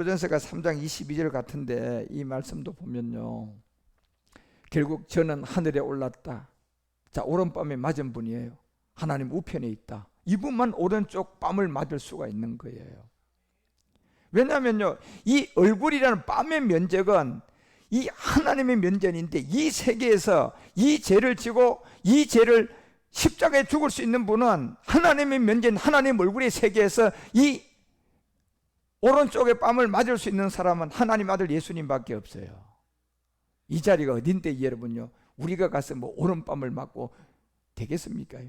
고린도전서가 3장 22절 같은데 이 말씀도 보면요, 결국 저는 하늘에 올랐다. 자, 오른밤에 맞은 분이에요. 하나님 우편에 있다. 이분만 오른쪽 뺨을 맞을 수가 있는 거예요. 왜냐하면요, 이 얼굴이라는 뺨의 면적은 이 하나님의 면전인데, 이 세계에서 이 죄를 지고 이 죄를 십자가에 죽을 수 있는 분은 하나님의 면전, 하나님 얼굴의 세계에서 이 오른쪽에 뺨을 맞을 수 있는 사람은 하나님 아들 예수님밖에 없어요. 이 자리가 어딘데 여러분요, 우리가 가서 뭐 오른뺨을 맞고 되겠습니까?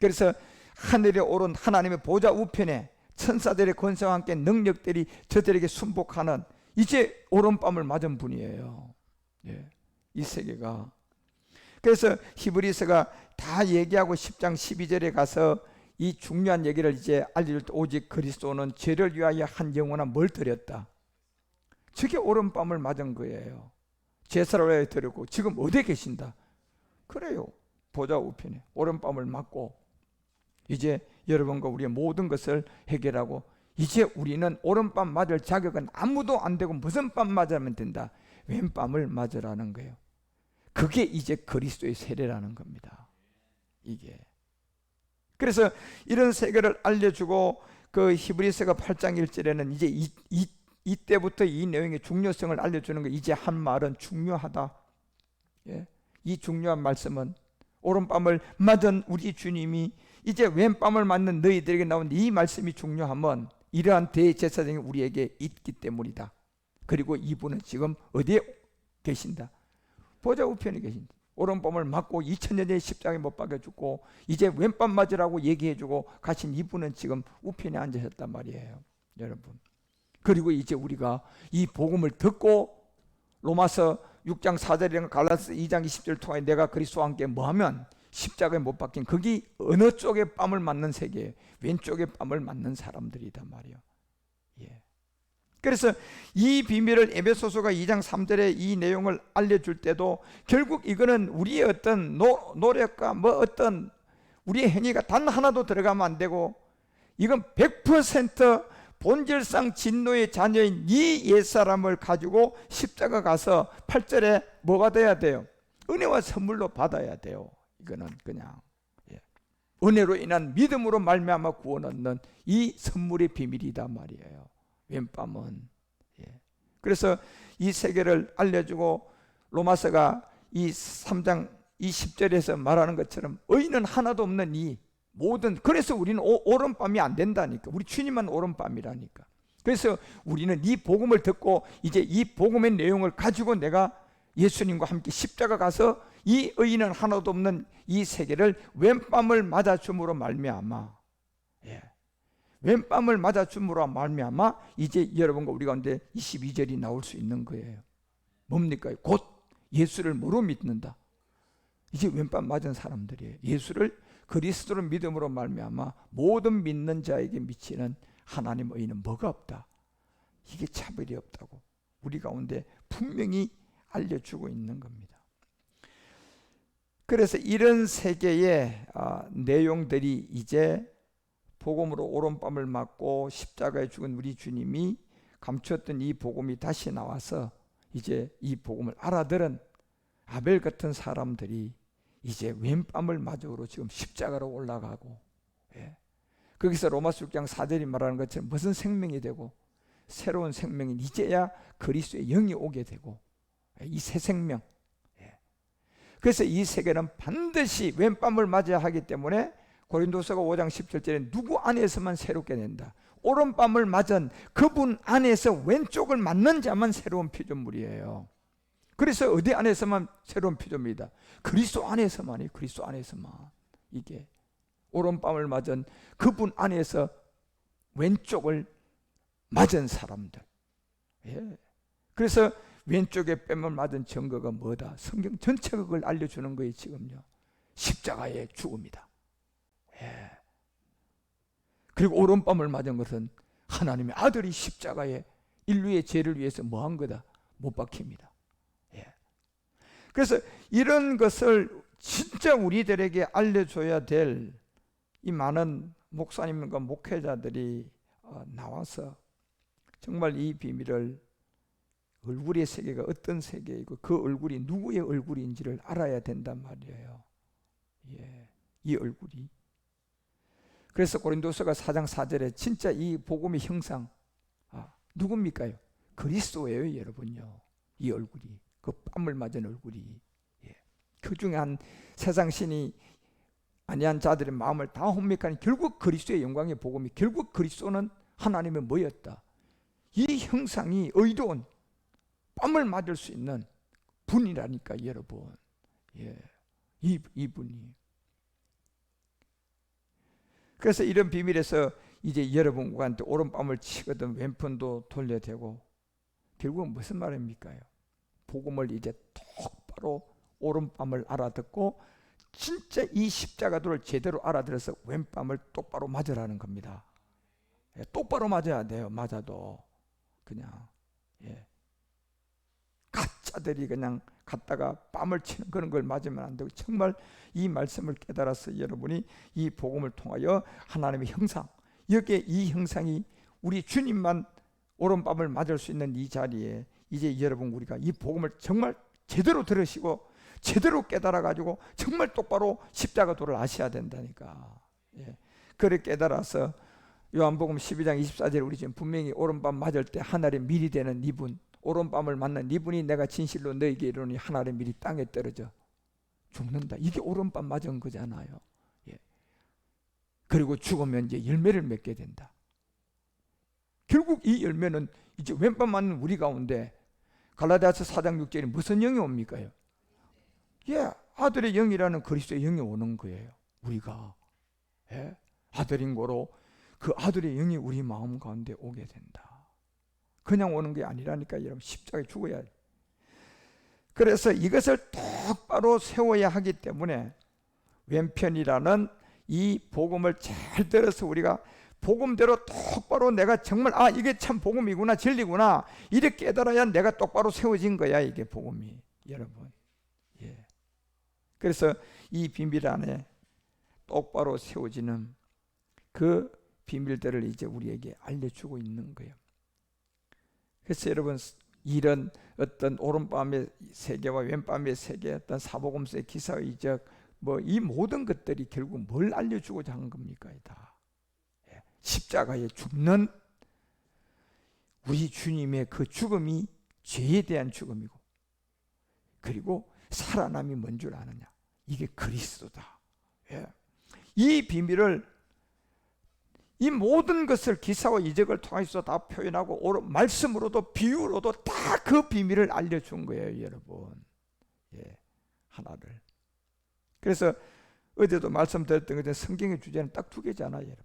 그래서 하늘에 오른 하나님의 보좌 우편에 천사들의 권세와 함께 능력들이 저들에게 순복하는 이제 오른밤을 맞은 분이에요. 예, 이 세계가. 그래서 히브리서가 다 얘기하고 10장 12절에 가서 이 중요한 얘기를 이제 알려줄 때, 오직 그리스도는 죄를 위하여 한 영원한 뭘 드렸다. 저게 오른밤을 맞은 거예요. 제사를 왜 드렸고 지금 어디에 계신다. 그래요. 보좌 우편에 오른밤을 맞고 이제 여러분과 우리의 모든 것을 해결하고, 이제 우리는 오른밤 맞을 자격은 아무도 안 되고 무슨 밤 맞으면 된다. 왼밤을 맞으라는 거예요. 그게 이제 그리스도의 세례라는 겁니다. 이게. 그래서 이런 세계를 알려주고, 그 히브리서가 8장 1절에는 이제 이때부터 이 내용의 중요성을 알려주는 거. 이제 한 말은 중요하다. 예? 이 중요한 말씀은 오른밤을 맞은 우리 주님이 이제 왼밤을 맞는 너희들에게 나온 이 말씀이 중요하면 이러한 대제사장이 우리에게 있기 때문이다. 그리고 이분은 지금 어디에 계신다? 보좌 우편에 계신다. 오른밤을 맞고 2000년 전에 십자가에 못 박혀 죽고 이제 왼밤 맞으라고 얘기해주고 가신 이분은 지금 우편에 앉으셨단 말이에요, 여러분. 그리고 이제 우리가 이 복음을 듣고 로마서 6장 4절이랑 갈라디아서 2장 20절 통해 내가 그리스도와 함께 뭐하면 십자가에 못 박힌, 거기 어느 쪽에 뺨을 맞는 세계, 왼쪽에 뺨을 맞는 사람들이단 말이에요. 예. 그래서 이 비밀을 에베소서가 2장 3절에 이 내용을 알려줄 때도 결국 이거는 우리의 어떤 노력과 뭐 어떤 우리의 행위가 단 하나도 들어가면 안 되고, 이건 100% 본질상 진노의 자녀인 이 옛사람을 가지고 십자가 가서 8절에 뭐가 돼야 돼요? 은혜와 선물로 받아야 돼요. 이거는 그냥 은혜로 인한 믿음으로 말미암아 구원 얻는 이 선물의 비밀이다 말이에요, 왼밤은. 그래서 이 세계를 알려주고 로마서가 이 3장 20절에서 말하는 것처럼 의인은 하나도 없는 이 모든, 그래서 우리는 오른밤이 안 된다니까. 우리 주님만 오른밤이라니까. 그래서 우리는 이 복음을 듣고 이제 이 복음의 내용을 가지고 내가 예수님과 함께 십자가 가서 이 의인은 하나도 없는 이 세계를 왼밤을 맞아줌으로 말미암아, 왼밤을 맞아줌으로 말미암아 이제 여러분과 우리 가운데 22절이 나올 수 있는 거예요. 뭡니까? 곧 예수를 뭐로 믿는다? 이제 왼밤 맞은 사람들이에요. 예수를 그리스도를 믿음으로 말미암아 모든 믿는 자에게 미치는 하나님 의인은 뭐가 없다. 이게 차별이 없다고 우리 가운데 분명히 알려주고 있는 겁니다. 그래서 이런 세계의 내용들이 이제 복음으로 오른밤을 맞고 십자가에 죽은 우리 주님이 감추었던 이 복음이 다시 나와서 이제 이 복음을 알아들은 아벨 같은 사람들이 이제 왼밤을 맞으러 지금 십자가로 올라가고, 거기서 로마서 6장 4절이 말하는 것처럼 무슨 생명이 되고 새로운 생명이 이제야 그리스도의 영이 오게 되고 이 새 생명. 그래서 이 세계는 반드시 왼밤을 맞아야 하기 때문에 고린도서가 5장 17절에 누구 안에서만 새롭게 된다. 오른밤을 맞은 그분 안에서 왼쪽을 맞는 자만 새로운 피조물이에요. 그래서 어디 안에서만 새로운 피조물이다? 그리스도 안에서만이에요. 그리스도 안에서만. 이게 오른밤을 맞은 그분 안에서 왼쪽을 맞은 사람들. 그래서 왼쪽에 뺨을 맞은 증거가 뭐다? 성경 전체가 그걸 알려주는 거예요. 지금요, 십자가의 죽음이다. 그리고 오른밤을 맞은 것은 하나님의 아들이 십자가에 인류의 죄를 위해서 뭐한 거다? 못 박힙니다. 그래서 이런 것을 진짜 우리들에게 알려줘야 될 이 많은 목사님과 목회자들이 나와서 정말 이 비밀을, 얼굴의 세계가 어떤 세계이고 그 얼굴이 누구의 얼굴인지를 알아야 된단 말이에요. 예, 이 얼굴이. 그래서 고린도서가 4장 4절에 진짜 이 복음의 형상, 누굽니까요? 그리스도예요, 여러분요. 이 얼굴이, 그 뺨을 맞은 얼굴이. 예. 그 중에 한 세상 신이 아니한 자들의 마음을 다 혼미하니 결국 그리스도의 영광의 복음이, 결국 그리스도는 하나님의 뭐였다? 이 형상이 의도원, 뺨을 맞을 수 있는 분이라니까, 여러분. 예, 이분이. 그래서 이런 비밀에서 이제 여러분과 오른뺨을 치거든 왼편도 돌려대고, 결국은 무슨 말입니까? 복음을 이제 똑바로 오른뺨을 알아듣고 진짜 이 십자가도를 제대로 알아들어서 왼뺨을 똑바로 맞으라는 겁니다. 예, 똑바로 맞아야 돼요. 맞아도 그냥, 예, 가짜들이 그냥 갔다가 뺨을 치는 그런 걸 맞으면 안 되고, 정말 이 말씀을 깨달아서 여러분이 이 복음을 통하여 하나님의 형상, 여기에 이 형상이 우리 주님만 오른뺨을 맞을 수 있는 이 자리에 이제 여러분, 우리가 이 복음을 정말 제대로 들으시고 제대로 깨달아 가지고 정말 똑바로 십자가도를 아셔야 된다니까. 예. 그래 깨달아서 요한복음 12장 24절에 우리 지금 분명히 오른밤 맞을 때 하늘에 밀이 되는 이분, 오른밤을 맞는 이분이 내가 진실로 너에게 이르노니 하늘의 밀이 땅에 떨어져 죽는다. 이게 오른밤 맞은 거잖아요. 예. 그리고 죽으면 이제 열매를 맺게 된다. 결국 이 열매는 이제 왼밤 맞는 우리 가운데 갈라디아서 4장 6절에 무슨 영이 옵니까요? 예, 아들의 영이라는 그리스도의 영이 오는 거예요. 우리가, 예, 아들인 거로 그 아들의 영이 우리 마음 가운데 오게 된다. 그냥 오는 게 아니라니까, 여러분. 십자가에 죽어야 돼. 그래서 이것을 똑바로 세워야 하기 때문에 왼편이라는 이 복음을 잘 들어서 우리가 복음대로 똑바로, 내가 정말 이게 참 복음이구나, 진리구나, 이렇게 깨달아야 내가 똑바로 세워진 거야, 이게 복음이, 여러분. 예. 그래서 이 비밀 안에 똑바로 세워지는 그 비밀들을 이제 우리에게 알려주고 있는 거예요. 그래서 여러분, 이런 어떤 오른밤의 세계와 왼밤의 세계, 어떤 사복음서의 기사의 이적, 이 모든 것들이 결국 뭘 알려주고자 하는 겁니까? 다 십자가에 죽는 우리 주님의 그 죽음이 죄에 대한 죽음이고, 그리고 살아남이 뭔 줄 아느냐? 이게 그리스도다. 예. 이 비밀을, 이 모든 것을 기사와 이적을 통해서 다 표현하고 말씀으로도 비유로도 다 그 비밀을 알려준 거예요, 여러분. 예, 하나를. 그래서 어제도 말씀드렸던 것처럼 성경의 주제는 딱 두 개잖아요, 여러분.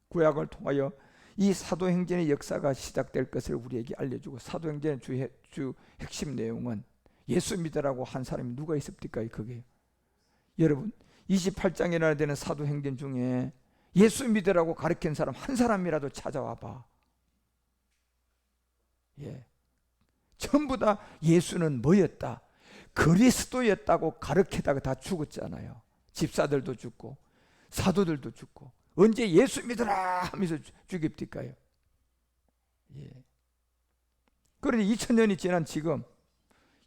구약을 통하여 이 사도행전의 역사가 시작될 것을 우리에게 알려주고, 사도행전의 주 핵심 내용은 예수 믿으라고 한 사람이 누가 있습니까? 그게 여러분 28장이나 되는 사도행전 중에 예수 믿으라고 가르친 사람 한 사람이라도 찾아와 봐. 예. 전부 다 예수는 뭐였다? 그리스도였다고 가르치다가 다 죽었잖아요. 집사들도 죽고 사도들도 죽고. 언제 예수 믿으라 하면서 죽입니까요? 예. 그런데 2000년이 지난 지금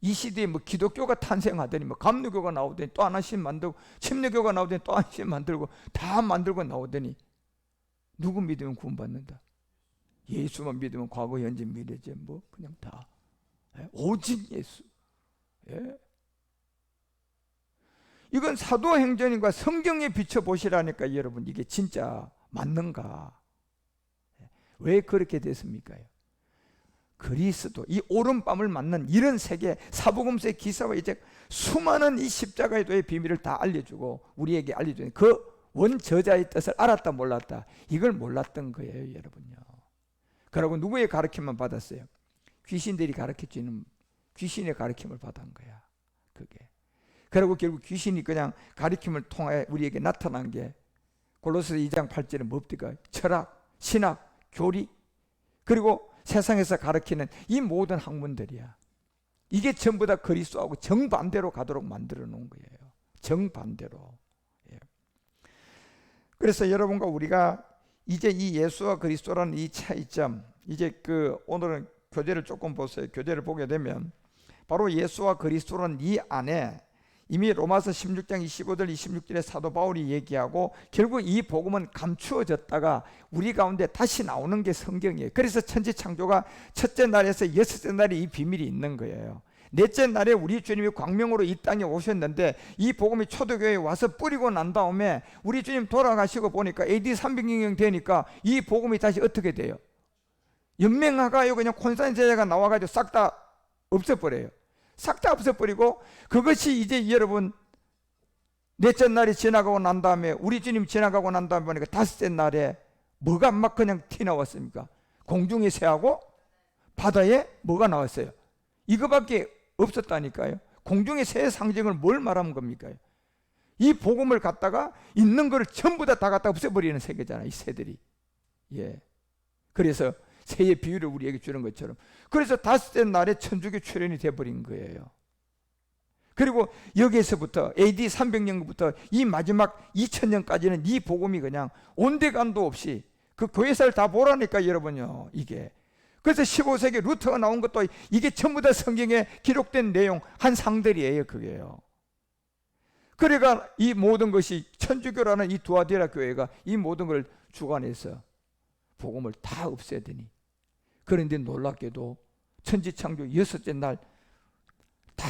이 시대에 기독교가 탄생하더니 감리교가 나오더니 또 하나씩 만들고, 침례교가 나오더니 또 하나씩 만들고, 다 만들고 나오더니 누구 믿으면 구원받는다? 예수만 믿으면 과거, 현재, 미래지 그냥 다. 예? 오직 예수. 예? 이건 사도행전과 성경에 비춰보시라니까, 여러분. 이게 진짜 맞는가? 왜 그렇게 됐습니까? 그리스도, 이 오른밤을 맞는 이런 세계, 사복음서의 기사와 이제 수많은 이 십자가의 도의 비밀을 다 알려주고 우리에게 알려주는 그 원저자의 뜻을 알았다 몰랐다? 이걸 몰랐던 거예요, 여러분요. 그러고 누구의 가르침만 받았어요? 귀신들이 가르쳐주는 귀신의 가르침을 받은 거야, 그게. 그리고 결국 귀신이 그냥 가르침을 통해 우리에게 나타난 게 골로새 2장 8절에 뭡니까? 철학, 신학, 교리, 그리고 세상에서 가르치는 이 모든 학문들이야. 이게 전부 다 그리스도하고 정반대로 가도록 만들어 놓은 거예요. 정반대로. 예. 그래서 여러분과 우리가 이제 이 예수와 그리스도라는 이 차이점, 이제 오늘은 교재를 조금 보세요. 교재를 보게 되면 바로 예수와 그리스도라는 이 안에 이미 로마서 16장 25절 26절에 사도 바울이 얘기하고 결국 이 복음은 감추어졌다가 우리 가운데 다시 나오는 게 성경이에요. 그래서 천지창조가 첫째 날에서 여섯째 날에 이 비밀이 있는 거예요. 넷째 날에 우리 주님이 광명으로 이 땅에 오셨는데 이 복음이 초대교회에 와서 뿌리고 난 다음에 우리 주님 돌아가시고 보니까 AD 300년 되니까 이 복음이 다시 어떻게 돼요? 연맹하가요 그냥 콘스탄틴 제자가 나와가지고 싹 다 없애버려요. 싹 다 없애버리고 그것이 이제 여러분 넷째 날이 지나가고 난 다음에 우리 주님 지나가고 난 다음에 보니까 다섯째 날에 뭐가 막 그냥 튀나왔습니까? 공중에 새하고 바다에 뭐가 나왔어요? 이거밖에 없었다니까요. 공중의 새 상징을 뭘 말하는 겁니까? 이 복음을 갖다가 있는 거를 전부 다 갖다 없애버리는 세계잖아요. 이 새들이. 예. 그래서 새의 비유를 우리에게 주는 것처럼. 그래서 다섯째 날에 천주교 출현이 되어버린 거예요. 그리고 여기에서부터 AD 300년부터 이 마지막 2000년까지는 이 복음이 그냥 온데간도 없이 그 교회사를 다 보라니까 여러분요. 이게. 그래서 15세기 루터가 나온 것도 이게 전부 다 성경에 기록된 내용 한 상들이에요. 그게요. 그러니까 이 모든 것이 천주교라는 이 두아디라 교회가 이 모든 걸 주관해서 복음을 다 없애더니 그런데 놀랍게도 천지창조 여섯째 날 다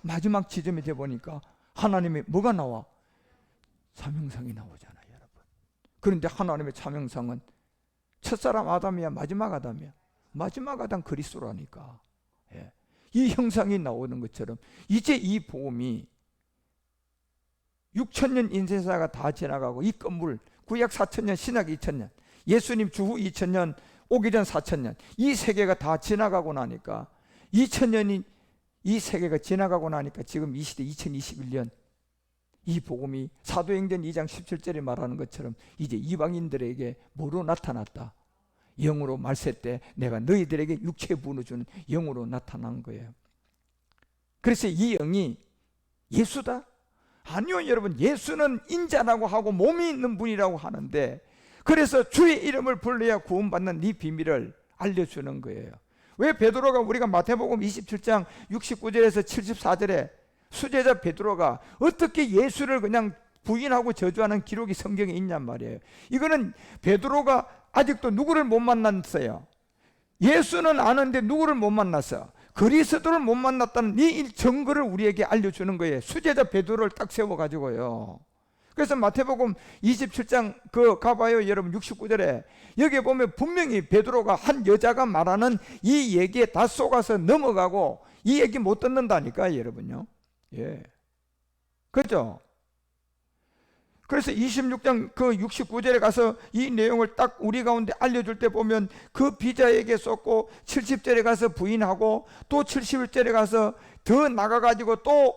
마지막 지점이 돼 보니까 하나님의 뭐가 나와? 사명상이 나오잖아요, 여러분. 그런데 하나님의 사명상은 첫사람 아담이야, 마지막 아담이야? 마지막 아담 그리스도라니까. 예. 이 형상이 나오는 것처럼 이제 이 복음이 6,000년 인생사가 다 지나가고 이 건물 구약 4,000년 신약 2,000년 예수님 주후 2,000년 오기 전 4,000년 이 세계가 다 지나가고 나니까 2,000년이 이 세계가 지나가고 나니까 지금 이 시대 2021년 이 복음이 사도행전 2장 17절에 말하는 것처럼 이제 이방인들에게 뭐로 나타났다? 영으로 말세 때 내가 너희들에게 육체의 부을 주는 영으로 나타난 거예요. 그래서 이 영이 예수다? 아니요, 여러분. 예수는 인자라고 하고 몸이 있는 분이라고 하는데 그래서 주의 이름을 불러야 구원받는 이 비밀을 알려주는 거예요. 왜 베드로가 우리가 마태복음 27장 69절에서 74절에 수제자 베드로가 어떻게 예수를 그냥 부인하고 저주하는 기록이 성경에 있냔 말이에요. 이거는 베드로가 아직도 누구를 못 만났어요. 예수는 아는데 누구를 못 만났어? 그리스도를 못 만났다는 이 증거를 우리에게 알려주는 거예요. 수제자 베드로를 딱 세워가지고요. 그래서 마태복음 27장 가봐요, 여러분. 69절에 여기에 보면 분명히 베드로가 한 여자가 말하는 이 얘기에 다 속아서 넘어가고 이 얘기 못 듣는다니까, 여러분요. 예, 그렇죠? 그래서 26장 69절에 가서 이 내용을 딱 우리 가운데 알려줄 때 보면 그 비자에게 쏟고 70절에 가서 부인하고 또 71절에 가서 더 나가가지고 또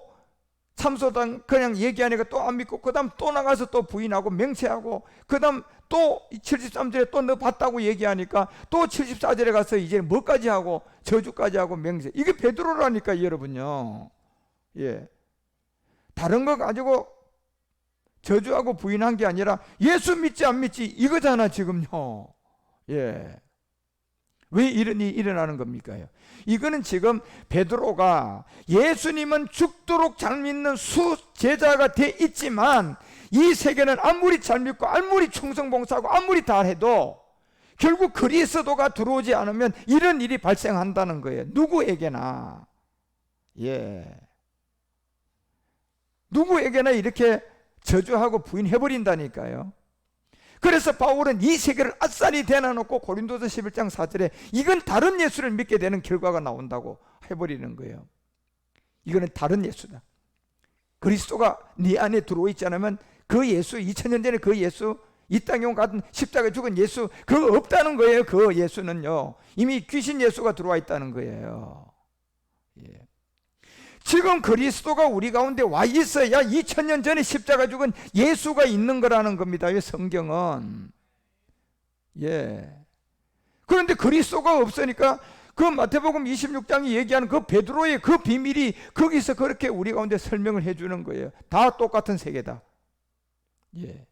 참소당 그냥 얘기하니까 또 안 믿고 그 다음 또 나가서 또 부인하고 맹세하고 그 다음 또 73절에 또 너 봤다고 얘기하니까 또 74절에 가서 이제 뭐까지 하고 저주까지 하고 맹세. 이게 베드로라니까 여러분요. 예, 다른 거 가지고 저주하고 부인한 게 아니라 예수 믿지 안 믿지 이거잖아 지금요. 예, 왜 이런 일이 일어나는 겁니까? 이거는 지금 베드로가 예수님은 죽도록 잘 믿는 수제자가 돼 있지만 이 세계는 아무리 잘 믿고 아무리 충성봉사하고 아무리 다 해도 결국 그리스도가 들어오지 않으면 이런 일이 발생한다는 거예요. 누구에게나. 예, 누구에게나 이렇게 저주하고 부인해버린다니까요. 그래서 바울은 이 세계를 아싸리 대놔놓고 고린도서 11장 4절에 이건 다른 예수를 믿게 되는 결과가 나온다고 해버리는 거예요. 이거는 다른 예수다. 그리스도가 네 안에 들어와 있지 않으면 그 예수, 2000년 전에 그 예수, 이 땅에 온 같은 십자가에 죽은 예수, 그거 없다는 거예요. 그 예수는요, 이미 귀신 예수가 들어와 있다는 거예요. 예. 지금 그리스도가 우리 가운데 와 있어야 2000년 전에 십자가 죽은 예수가 있는 거라는 겁니다. 이 성경은. 예. 그런데 그리스도가 없으니까 그 마태복음 26장이 얘기하는 그 베드로의 그 비밀이 거기서 그렇게 우리 가운데 설명을 해주는 거예요. 다 똑같은 세계다. 예.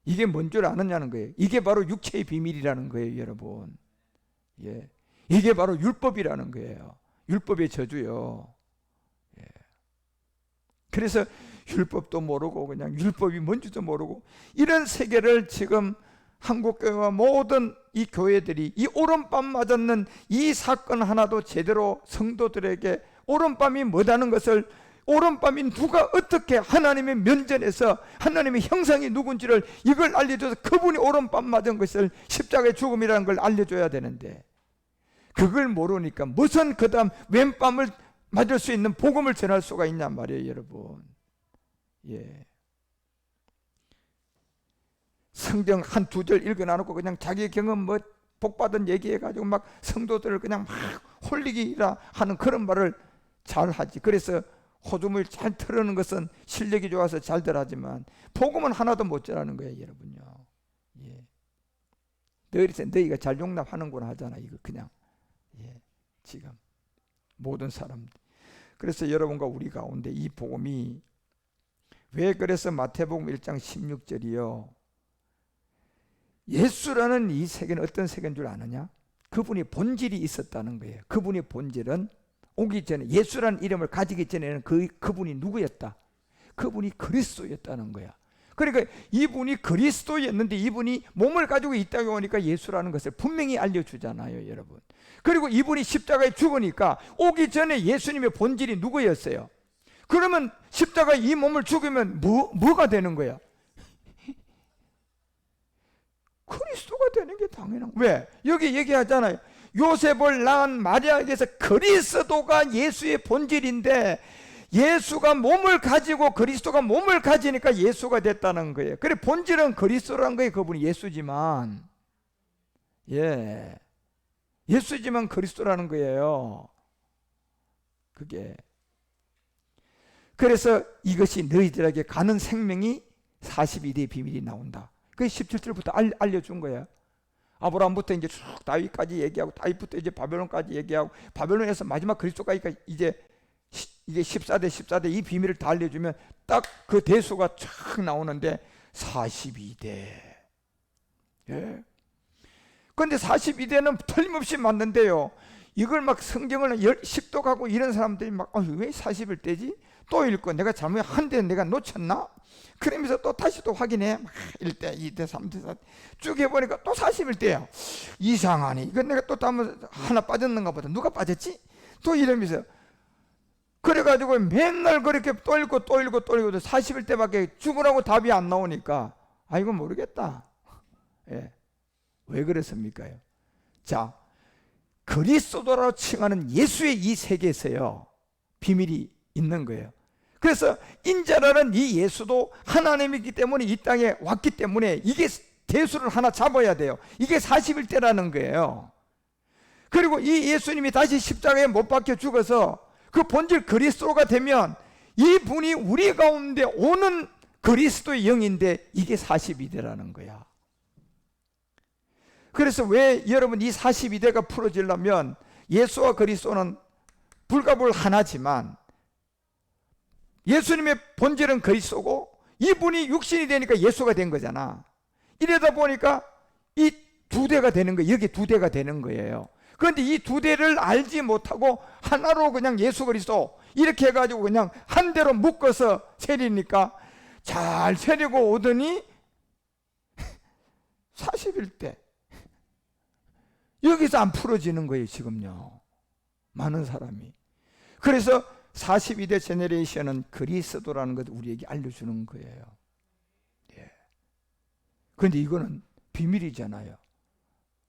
이게 뭔 줄 아느냐는 거예요. 이게 바로 육체의 비밀이라는 거예요, 여러분. 예. 이게 바로 율법이라는 거예요. 율법의 저주요. 예. 그래서 율법도 모르고 그냥 율법이 뭔지도 모르고 이런 세계를 지금 한국교회와 모든 이 교회들이 이 오른밤 맞았는 이 사건 하나도 제대로 성도들에게 오른밤이 뭐다는 것을, 오른밤이 누가 어떻게 하나님의 면전에서 하나님의 형상이 누군지를 이걸 알려줘서 그분이 오른밤 맞은 것을 십자가의 죽음이라는 걸 알려줘야 되는데 그걸 모르니까 무슨 그 다음 왼밤을 맞을 수 있는 복음을 전할 수가 있냔 말이에요, 여러분. 예. 성경 한 두 절 읽어놔놓고 그냥 자기 경험 뭐 복받은 얘기해가지고 막 성도들을 그냥 막 홀리기라 하는 그런 말을 잘 하지. 그래서 호tum을 잘 틀어는 것은 실력이 좋아서 잘들 하지만 복음은 하나도 못 전하는 거예요, 여러분요. 예. 너희가 잘 용납하는구나 하잖아, 이거 그냥. 예. 지금 모든 사람들. 그래서 여러분과 우리 가운데 이 복음이 왜 그래서 마태복음 1장 16절이요. 예수라는 이 세계는 어떤 세계인 줄 아느냐? 그분이 본질이 있었다는 거예요. 그분의 본질은 오기 전에, 예수라는 이름을 가지기 전에는 그분이 누구였다? 그분이 그리스도였다는 거야. 그러니까 이분이 그리스도였는데 이분이 몸을 가지고 있다고 하니까 예수라는 것을 분명히 알려주잖아요, 여러분. 그리고 이분이 십자가에 죽으니까 오기 전에 예수님의 본질이 누구였어요? 그러면 십자가에 이 몸을 죽이면 뭐가 되는 거야? 그리스도가 되는 게 당연한 거예요. 왜? 여기 얘기하잖아요. 요셉을 낳은 마리아에게서 그리스도가 예수의 본질인데 예수가 몸을 가지고 그리스도가 몸을 가지니까 예수가 됐다는 거예요. 그래 본질은 그리스도라는 거예요. 그분이 예수지만, 예, 예수지만 그리스도라는 거예요. 그게. 그래서 이것이 너희들에게 가는 생명이 42대의 비밀이 나온다. 그 17절부터 알려준 거야. 아브라함부터 이제 쭉 다윗까지 얘기하고, 다윗부터 이제 바벨론까지 얘기하고, 바벨론에서 마지막 그리스도까지 이제 이게 14대 이 비밀을 다 알려주면 딱 그 대수가 쫙 나오는데 42대. 예. 그런데 42대는 틀림없이 맞는데요. 이걸 막 성경을 식독하고 이런 사람들이 막 왜 41대지? 또 읽고 내가 잘못 한 대 내가 놓쳤나? 그러면서 또 다시 또 확인해. 막 1대, 2대, 3대, 4대 쭉 해보니까 또 41대야. 이상하니. 이건 내가 또 하나 빠졌는가 보다. 누가 빠졌지? 또 이러면서. 그래가지고 맨날 그렇게 또 읽고 또 읽고 또 읽고 41대밖에 죽으라고 답이 안 나오니까 이거 모르겠다. 예. 왜 그랬습니까? 자, 그리스도라고 칭하는 예수의 이 세계에서요 비밀이 있는 거예요. 그래서 인자라는 이 예수도 하나님이기 때문에 이 땅에 왔기 때문에 이게 대수를 하나 잡아야 돼요. 이게 41대라는 거예요. 그리고 이 예수님이 다시 십자가에 못 박혀 죽어서 그 본질 그리스도가 되면 이분이 우리 가운데 오는 그리스도의 영인데 이게 42대라는 거야. 그래서 왜 여러분 이 42대가 풀어지려면 예수와 그리스도는 불가불 하나지만 예수님의 본질은 그리스도고 이분이 육신이 되니까 예수가 된 거잖아. 이러다 보니까 이 두 대가 되는 거예요. 여기 두 대가 되는 거예요. 그런데 이 두 대를 알지 못하고 하나로 그냥 예수 그리스도 이렇게 해가지고 그냥 한 대로 묶어서 세리니까 잘 세리고 오더니 41대 여기서 안 풀어지는 거예요, 지금요. 많은 사람이. 그래서 42대 제너레이션은 그리스도라는 것을 우리에게 알려주는 거예요. 예. 그런데 이거는 비밀이잖아요.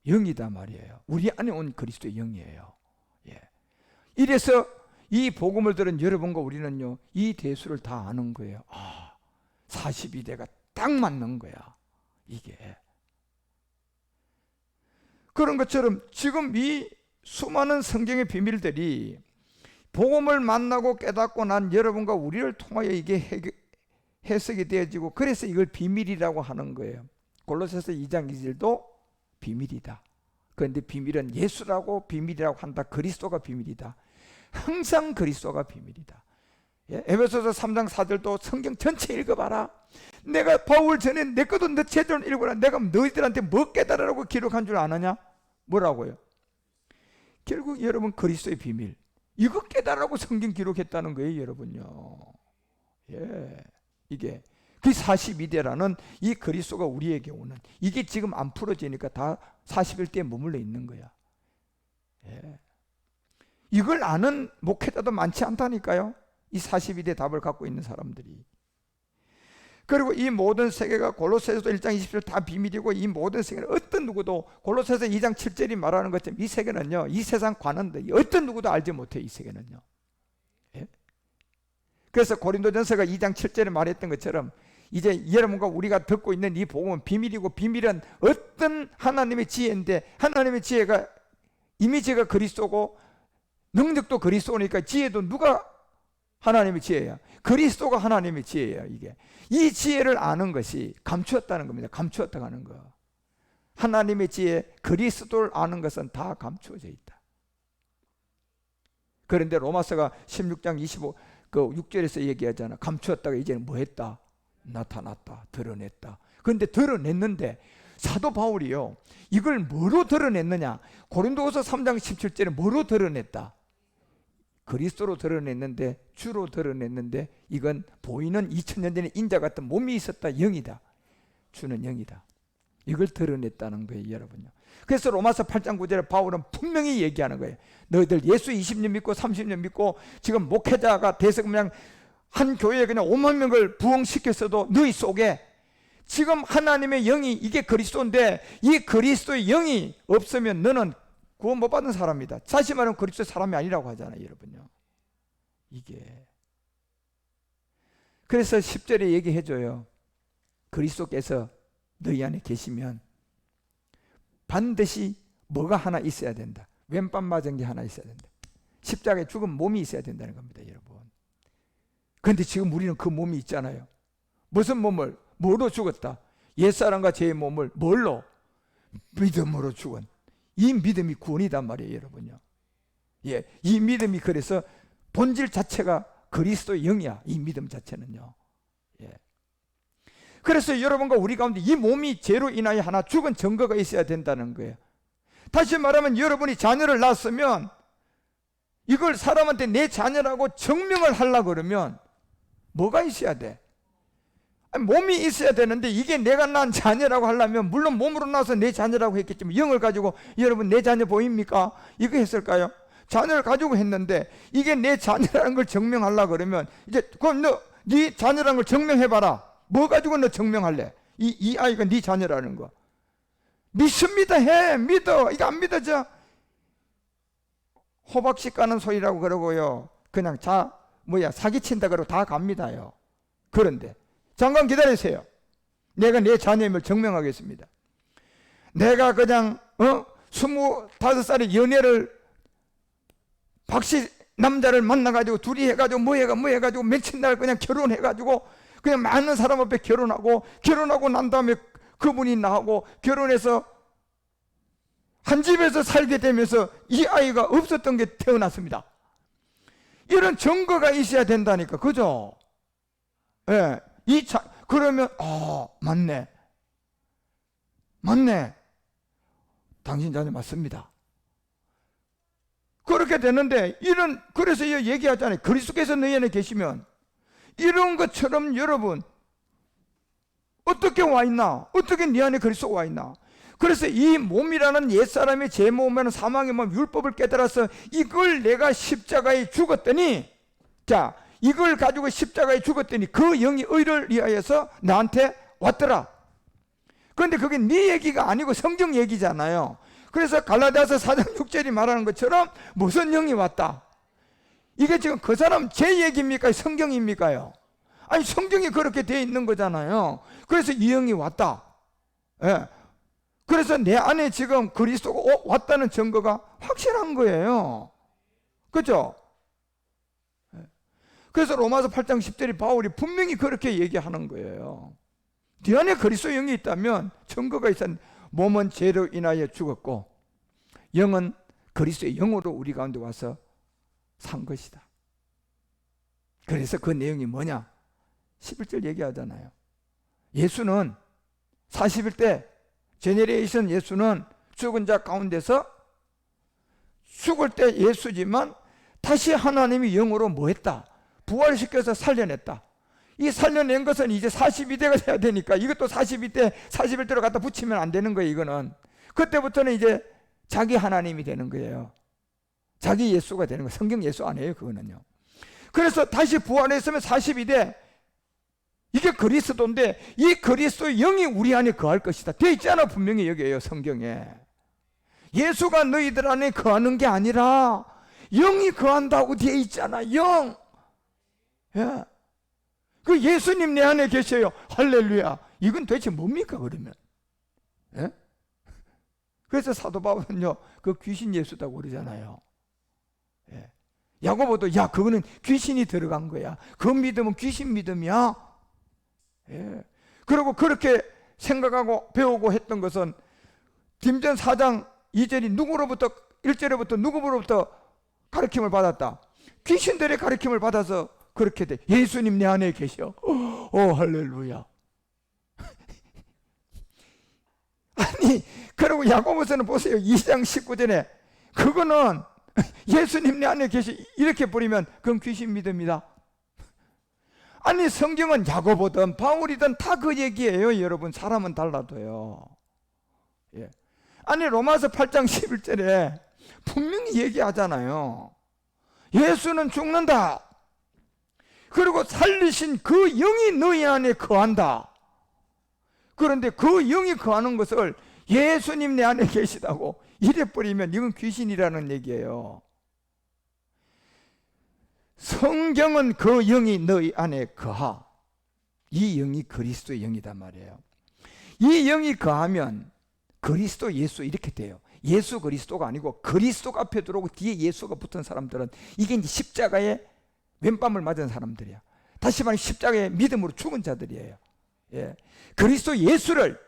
영이다 말이에요. 우리 안에 온 그리스도의 영이에요. 예. 이래서 이 복음을 들은 여러분과 우리는요, 이 대수를 다 아는 거예요. 42대가 딱 맞는 거야. 이게. 그런 것처럼 지금 이 수많은 성경의 비밀들이 복음을 만나고 깨닫고 난 여러분과 우리를 통하여 이게 해석이 되어지고 그래서 이걸 비밀이라고 하는 거예요. 골로새서 2장 2절도 비밀이다. 그런데 비밀은 예수라고 비밀이라고 한다. 그리스도가 비밀이다. 항상 그리스도가 비밀이다. 예, 에베소서 3장 4절도 성경 전체 읽어봐라. 내가 바울 전에 내 것도 너 제대로 읽어라. 내가 너희들한테 뭐 깨달으라고 기록한 줄 아느냐? 뭐라고요? 결국 여러분 그리스도의 비밀, 이거 깨달으라고 성경 기록했다는 거예요, 여러분요. 예, 이게 그 42대라는 이 그리스도가 우리에게 오는, 이게 지금 안 풀어지니까 다 41대에 머물러 있는 거야. 예. 이걸 아는 목회자도 많지 않다니까요. 이 42대 답을 갖고 있는 사람들이. 그리고 이 모든 세계가 골로새서 1장 20절 다 비밀이고, 이 모든 세계는 어떤 누구도, 골로새서 2장 7절이 말하는 것처럼 이 세계는요, 이 세상 관원들 어떤 누구도 알지 못해, 이 세계는요. 예? 그래서 고린도전서가 2장 7절에 말했던 것처럼 이제 여러분과 우리가 듣고 있는 이 복음은 비밀이고, 비밀은 어떤 하나님의 지혜인데, 하나님의 지혜가 이미 제가 그리스도고 능력도 그리스도니까 지혜도 누가 하나님의 지혜야? 그리스도가 하나님의 지혜야. 이게 이 지혜를 아는 것이 감추었다는 겁니다. 감추었다고 하는 거. 하나님의 지혜, 그리스도를 아는 것은 다 감추어져 있다. 그런데 로마서가 16장 25 그 6절에서 얘기하잖아. 감추었다가 이제는 뭐 했다? 나타났다. 드러냈다. 그런데 드러냈는데 사도 바울이요, 이걸 뭐로 드러냈느냐? 고린도후서 3장 17절에 뭐로 드러냈다? 그리스도로 드러냈는데, 주로 드러냈는데, 이건 보이는 2000년 전에 인자 같은 몸이 있었다. 영이다. 주는 영이다. 이걸 드러냈다는 거예요, 여러분요. 그래서 로마서 8장 9절에 바울은 분명히 얘기하는 거예요. 너희들 예수 20년 믿고 30년 믿고 지금 목회자가 돼서 그냥 한 교회에 그냥 5만 명을 부흥시켰어도 너희 속에 지금 하나님의 영이, 이게 그리스도인데, 이 그리스도의 영이 없으면 너는 구원 못 받는 사람이다. 다시 말하면 그리스도의 사람이 아니라고 하잖아요, 여러분요. 이게 그래서 10절에 얘기해줘요. 그리스도께서 너희 안에 계시면 반드시 뭐가 하나 있어야 된다. 왼밤 맞은 게 하나 있어야 된다. 십자가에 죽은 몸이 있어야 된다는 겁니다, 여러분. 그런데 지금 우리는 그 몸이 있잖아요. 무슨 몸을? 뭐로 죽었다? 옛사람과 제 몸을 뭘로? 믿음으로 죽은. 이 믿음이 구원이단 말이에요, 여러분요. 예, 이 믿음이 그래서 본질 자체가 그리스도의 영이야. 이 믿음 자체는요. 예. 그래서 여러분과 우리 가운데 이 몸이 죄로 인하여 하나 죽은 증거가 있어야 된다는 거예요. 다시 말하면 여러분이 자녀를 낳았으면 이걸 사람한테 내 자녀라고 증명을 하려고 그러면 뭐가 있어야 돼? 아니, 몸이 있어야 되는데, 이게 내가 낳은 자녀라고 하려면 물론 몸으로 나와서 내 자녀라고 했겠지만 영을 가지고 여러분 내 자녀 보입니까? 이거 했을까요? 자녀를 가지고 했는데 이게 내 자녀라는 걸 증명하려고 그러면 이제 그럼 너 네 자녀라는 걸 증명해봐라. 뭐 가지고 너 증명할래? 이 아이가 네 자녀라는 거. 믿습니다 해. 믿어. 이거 안 믿어져? 호박씨 까는 소리라고 그러고요. 그냥 사기친다 그러고 다 갑니다요. 그런데 잠깐 기다리세요. 내가 내 자녀임을 증명하겠습니다. 내가 그냥 25살에 연애를 박씨 남자를 만나가지고 둘이 해가지고 뭐 해가지고 며칠 날 그냥 결혼해가지고 그냥 많은 사람 앞에 결혼하고 난 다음에 그분이 나하고 결혼해서 한 집에서 살게 되면서 이 아이가 없었던 게 태어났습니다. 이런 증거가 있어야 된다니까. 그죠? 예. 그러면 맞네. 당신 자녀 맞습니다. 그렇게 되는데 그래서 얘기하잖아요. 그리스도께서 너희 안에 계시면 이런 것처럼 여러분 어떻게 와 있나? 어떻게 네 안에 그리스도가 와 있나? 그래서 이 몸이라는 옛사람의 제 몸에는 사망의 몸, 율법을 깨달아서 이걸 내가 십자가에 죽었더니, 자, 이걸 가지고 십자가에 죽었더니 그 영이 의를 위하여서 나한테 왔더라. 그런데 그게 네 얘기가 아니고 성경 얘기잖아요. 그래서 갈라디아서 4장 6절이 말하는 것처럼 무슨 영이 왔다? 이게 지금 그 사람 제 얘기입니까? 성경입니까요? 아니, 성경이 그렇게 되어 있는 거잖아요. 그래서 이 영이 왔다. 예. 그래서 내 안에 지금 그리스도가 왔다는 증거가 확실한 거예요. 그렇죠? 그래서 로마서 8장 10절에 바울이 분명히 그렇게 얘기하는 거예요. 네 안에 그리스도 영이 있다면 증거가 있었는데, 몸은 죄로 인하여 죽었고 영은 그리스도의 영으로 우리 가운데 와서 산 것이다. 그래서 그 내용이 뭐냐? 11절 얘기하잖아요. 예수는 40일 때 제네레이션 예수는 죽은 자 가운데서 죽을 때 예수지만 다시 하나님이 영으로 뭐 했다? 부활시켜서 살려냈다. 이 살려낸 것은 이제 42대가 돼야 되니까 이것도 42대, 41대로 갖다 붙이면 안 되는 거예요. 이거는 그때부터는 이제 자기 하나님이 되는 거예요. 자기 예수가 되는 거예요. 성경 예수 아니에요, 그거는요. 그래서 다시 부활했으면 42대, 이게 그리스도인데 이 그리스도 영이 우리 안에 거할 것이다. 되어 있잖아, 분명히 여기에요, 성경에. 예수가 너희들 안에 거하는 게 아니라 영이 거한다고 되어 있잖아, 영. 예. 그 예수님 내 안에 계셔요. 할렐루야. 이건 도대체 뭡니까, 그러면? 예? 그래서 사도 바울은요, 그 귀신 예수다고 그러잖아요. 예. 야고보도 야, 그거는 귀신이 들어간 거야. 그 믿음은 귀신 믿음이야. 예. 그리고 그렇게 생각하고 배우고 했던 것은 딘전 4장 2절이 누구로부터 1절에부터 누구로부터 가르침을 받았다. 귀신들의 가르침을 받아서 그렇게 돼. 예수님 내 안에 계셔. 할렐루야. 아니, 그리고 야고보서는 보세요. 2장 19절에 그거는 예수님 내 안에 계시 이렇게 버리면 그건 귀신 믿음이다. 아니, 성경은 야고보든 바울이든 다 그 얘기예요, 여러분. 사람은 달라도요. 예. 아니, 로마서 8장 11절에 분명히 얘기하잖아요. 예수는 죽는다. 그리고 살리신 그 영이 너희 안에 거한다. 그런데 그 영이 거하는 것을 예수님 내 안에 계시다고 이래버리면 이건 귀신이라는 얘기예요. 성경은 그 영이 너희 안에 거하. 이 영이 그리스도의 영이단 말이에요. 이 영이 거하면 그리스도 예수 이렇게 돼요. 예수 그리스도가 아니고 그리스도가 앞에 들어오고 뒤에 예수가 붙은 사람들은 이게 이제 십자가에 왼밤을 맞은 사람들이야. 다시 말해 십자가의 믿음으로 죽은 자들이에요. 예. 그리스도 예수를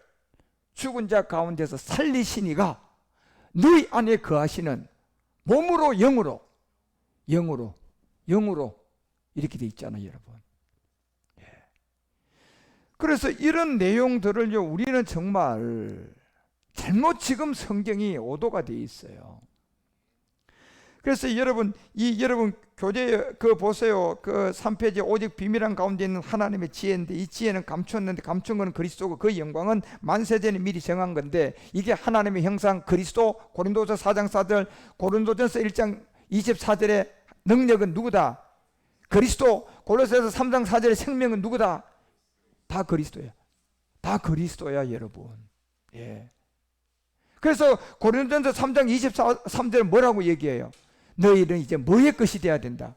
죽은 자 가운데서 살리시니가 너희 안에 거하시는 몸으로 영으로 이렇게 돼 있잖아요, 여러분. 예. 그래서 이런 내용들을요, 우리는 정말 잘못 지금 성경이 오도가 돼 있어요. 그래서 여러분 교재 그 보세요. 그 3페이지 오직 비밀한 가운데 있는 하나님의 지혜인데 이 지혜는 감추었는데 감춘 것은 그리스도고 그 영광은 만세전에 미리 정한 건데 이게 하나님의 형상 그리스도. 고린도서 4장 4절, 고린도전서 1장 24절의 능력은 누구다? 그리스도. 골로새서 3장 4절의 생명은 누구다? 다 그리스도야. 다 그리스도야, 여러분. 예. 그래서 고린도전서 3장 23절에 뭐라고 얘기해요? 너희는 이제 뭐의 것이 돼야 된다?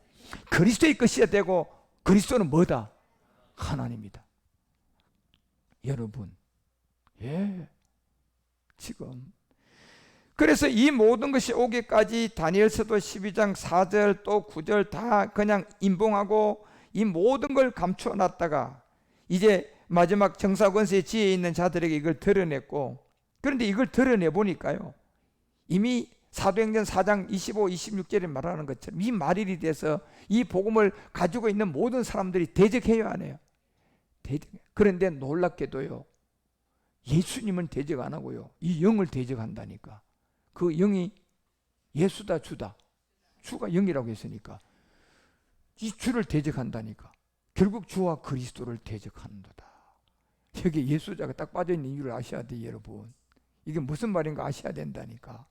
그리스도의 것이야 되고 그리스도는 뭐다? 하나님이다. 여러분, 예, 지금 그래서 이 모든 것이 오기까지 다니엘서도 12장 4절 또 9절 다 그냥 임봉하고 이 모든 걸 감추어 놨다가 이제 마지막 정사권세의 지혜에 있는 자들에게 이걸 드러냈고, 그런데 이걸 드러내 보니까요, 이미 사도행전 4장 25, 26절에 말하는 것처럼 이 말일이 돼서 이 복음을 가지고 있는 모든 사람들이 대적해요, 안 해요? 그런데 놀랍게도요, 예수님은 대적 안 하고요, 이 영을 대적한다니까. 그 영이 예수다, 주가 영이라고 했으니까 이 주를 대적한다니까. 결국 주와 그리스도를 대적하는도다. 여기 예수자가 딱 빠져있는 이유를 아셔야 돼요, 여러분. 이게 무슨 말인가 아셔야 된다니까.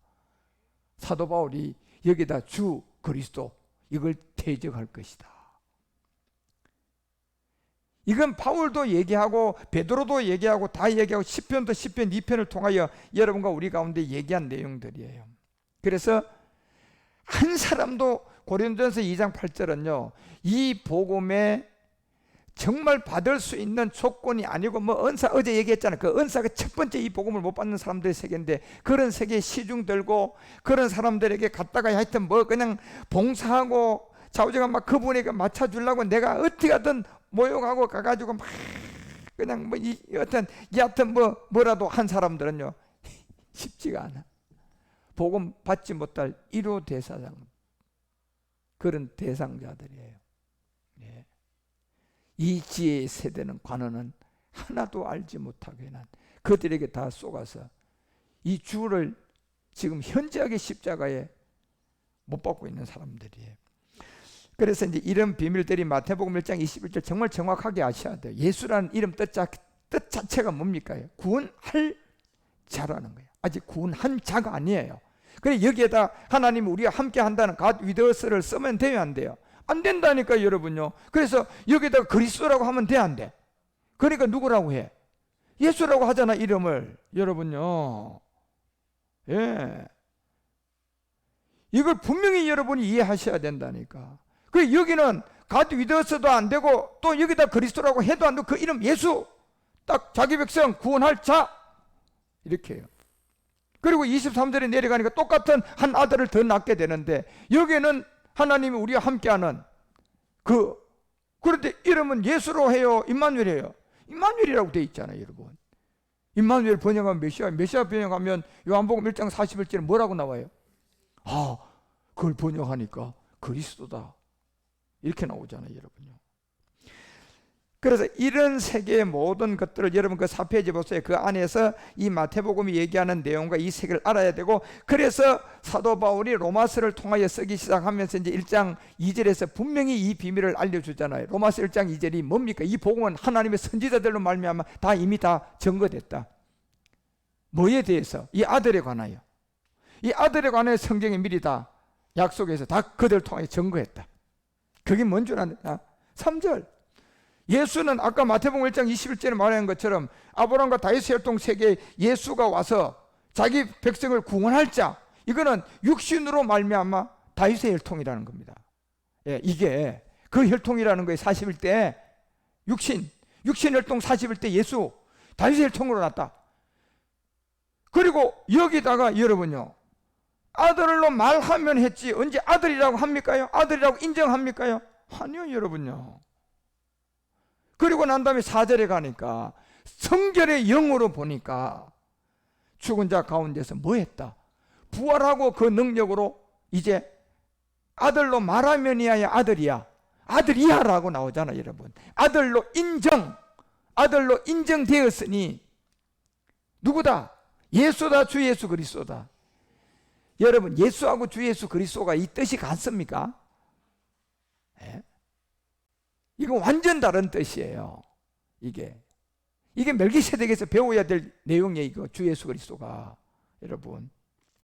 사도 바울이 여기다 주 그리스도 이걸 대적할 것이다. 이건 바울도 얘기하고 베드로도 얘기하고 다 얘기하고 시편도 시편 2편을 통하여 여러분과 우리 가운데 얘기한 내용들이에요. 그래서 한 사람도 고린도전서 2장 8절은요, 이 복음에 정말 받을 수 있는 조건이 아니고 뭐 은사, 어제 얘기했잖아요. 그 은사가 첫 번째 이 복음을 못 받는 사람들의 세계인데 그런 세계에 시중 들고 그런 사람들에게 갔다가 하여튼 뭐 그냥 봉사하고 좌우지간 막 그분에게 맞춰주려고 내가 어떻게 하든 모욕하고 가가지고 막 그냥 뭐 여하튼 뭐라도 한 사람들은요 쉽지가 않아. 복음 받지 못할 1호 대사장, 그런 대상자들이에요. 예. 이 지혜의 세대는 관원은 하나도 알지 못하게 난 그들에게 다 쏘가서 이 주를 지금 현저하게 십자가에 못 박고 있는 사람들이에요. 그래서 이제 이런 비밀들이 마태복음 1장 21절 정말 정확하게 아셔야 돼요. 예수라는 이름 뜻 자체가 뭡니까? 구원할 자라는 거예요. 아직 구원한 자가 아니에요. 그래 여기에다 하나님이 우리와 함께 한다는 God with us를 쓰면 돼요, 안 돼요? 안 된다니까 여러분요. 그래서 여기다가 그리스도라고 하면 돼, 안 돼? 그러니까 누구라고 해? 예수라고 하잖아, 이름을. 여러분요. 예. 이걸 분명히 여러분이 이해하셔야 된다니까. 그 여기는 God with us도 안 되고 또 여기다 그리스도라고 해도 안 되고 그 이름 예수 딱 자기 백성 구원할 자 이렇게 해요. 그리고 23절에 내려가니까 똑같은 한 아들을 더 낳게 되는데 여기는 하나님이 우리와 함께하는 그런데 이름은 예수로 해요, 임마누엘이에요? 임마누엘이라고 돼 있잖아요, 여러분. 임마누엘 번역하면 메시아 번역하면 요한복음 1장 41절에 뭐라고 나와요? 아, 그걸 번역하니까 그리스도다 이렇게 나오잖아요, 여러분요. 그래서 이런 세계의 모든 것들을 여러분 그 4페이지 보세요. 그 안에서 이 마태복음이 얘기하는 내용과 이 세계를 알아야 되고, 그래서 사도 바울이 로마서를 통하여 쓰기 시작하면서 이제 1장 2절에서 분명히 이 비밀을 알려주잖아요. 로마서 1장 2절이 뭡니까? 이 복음은 하나님의 선지자들로 말미암아 다 이미 다 증거됐다. 뭐에 대해서? 이 아들에 관하여. 이 아들에 관하여 성경에 미리 다 약속해서 다 그들을 통하여 증거했다. 그게 뭔 줄 아냐? 3절. 예수는 아까 마태복음 1장 21절에 말한 것처럼 아브라함과 다윗의 혈통 세계에 예수가 와서 자기 백성을 구원할 자, 이거는 육신으로 말미암아 다윗의 혈통이라는 겁니다. 예, 이게 그 혈통이라는 거예요. 41대 육신 혈통 41대 예수 다윗의 혈통으로 났다. 그리고 여기다가 여러분요, 아들로 말하면 했지 언제 아들이라고 합니까요? 아들이라고 인정합니까요? 아니요, 여러분요. 그리고 난 다음에 4절에 가니까 성결의 영으로 보니까 죽은 자 가운데서 뭐 했다? 부활하고 그 능력으로 이제 아들로 말하면이야 아들이야 라고 나오잖아요, 여러분. 아들로 인정되었으니 누구다? 예수다, 주 예수 그리스도다. 여러분, 예수하고 주 예수 그리스도가 이 뜻이 같습니까? 예? 이거 완전 다른 뜻이에요. 이게 멜기세덱에서 배워야 될 내용이에요. 이거 주 예수 그리스도가. 여러분,